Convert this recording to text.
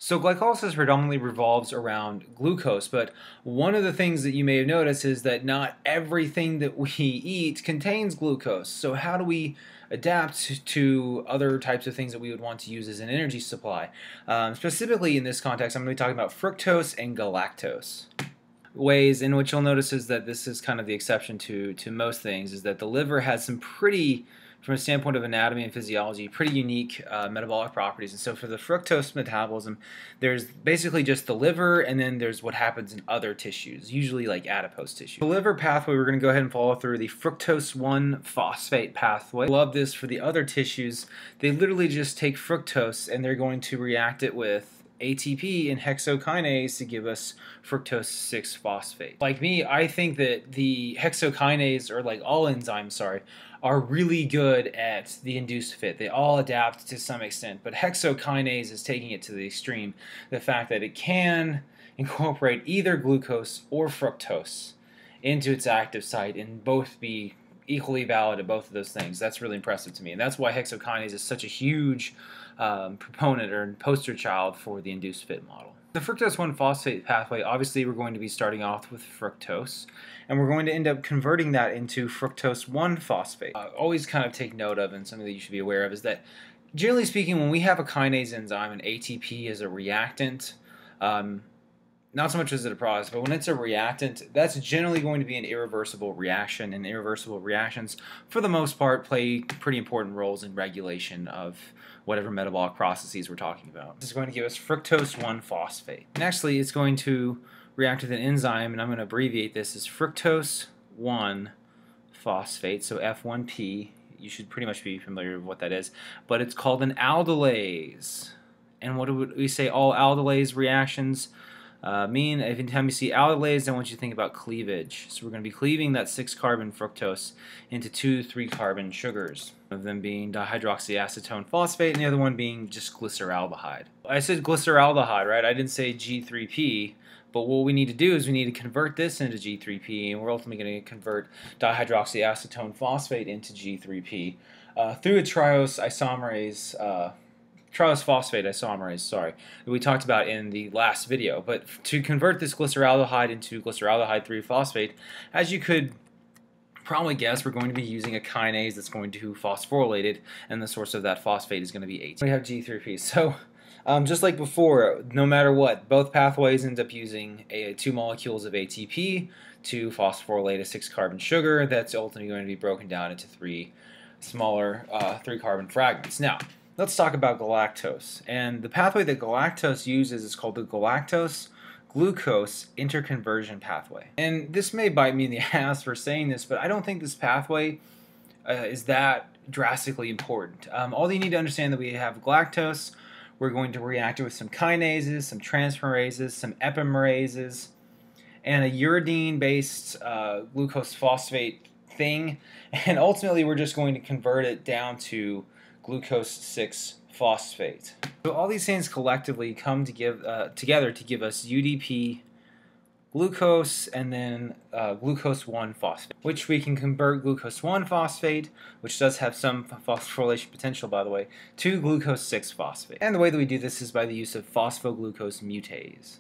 So glycolysis predominantly revolves around glucose, but one of the things that you may have noticed is that not everything that we eat contains glucose. So how do we adapt to other types of things that we would want to use as an energy supply? Specifically in this context, I'm going to be talking about fructose and galactose. Ways in which you'll notice is that this is kind of the exception to most things, is that the liver has some pretty, from a standpoint of anatomy and physiology, pretty unique metabolic properties. And so for the fructose metabolism, there's basically just the liver, and then there's what happens in other tissues, usually like adipose tissue. The liver pathway, we're going to go ahead and follow through the fructose 1-phosphate pathway. I love this for the other tissues. They literally just take fructose and they're going to react it with ATP and hexokinase to give us fructose 6-phosphate. Like me, I think that the hexokinase, or like all enzymes, sorry, are really good at the induced fit. They all adapt to some extent, but hexokinase is taking it to the extreme. The fact that it can incorporate either glucose or fructose into its active site and both be equally valid at both of those things. That's really impressive to me, and that's why hexokinase is such a huge proponent or poster child for the induced fit model. The fructose 1-phosphate pathway, obviously we're going to be starting off with fructose, and we're going to end up converting that into fructose 1-phosphate. Always kind of take note of, and something that you should be aware of, is that generally speaking, when we have a kinase enzyme and ATP is a reactant, not so much as a product, but when it's a reactant, that's generally going to be an irreversible reaction, and irreversible reactions, for the most part, play pretty important roles in regulation of whatever metabolic processes we're talking about. This is going to give us fructose 1-phosphate. And actually, it's going to react with an enzyme, and I'm going to abbreviate this as fructose 1-phosphate, so F1P. You should pretty much be familiar with what that is, but it's called an aldolase. And what do we say all aldolase reactions mean? Every time you see aldolase, I want you to think about cleavage. So we're going to be cleaving that 6-carbon fructose into 2 3-carbon sugars, one of them being dihydroxyacetone phosphate and the other one being just glyceraldehyde. I said glyceraldehyde, right? I didn't say G3P, but what we need to do is we need to convert this into G3P, and we're ultimately going to convert dihydroxyacetone phosphate into G3P through a triose phosphate isomerase, sorry, that we talked about in the last video. But to convert this glyceraldehyde into glyceraldehyde 3-phosphate, as you could probably guess, we're going to be using a kinase that's going to phosphorylate it, and the source of that phosphate is going to be ATP. We have G3P. So just like before, no matter what, both pathways end up using 2 molecules of ATP to phosphorylate a 6-carbon sugar that's ultimately going to be broken down into 3 smaller 3-carbon fragments. Now, let's talk about galactose. And the pathway that galactose uses is called the galactose-glucose interconversion pathway. And this may bite me in the ass for saying this, but I don't think this pathway is that drastically important. All you need to understand that we have galactose. We're going to react it with some kinases, some transferases, some epimerases, and a uridine-based glucose phosphate thing. And ultimately, we're just going to convert it down to glucose 6-phosphate. So all these things collectively come to together to give us UDP, glucose, and then glucose 1-phosphate, which we can convert glucose 1-phosphate, which does have some phosphorylation potential, by the way, to glucose 6-phosphate. And the way that we do this is by the use of phosphoglucose mutase.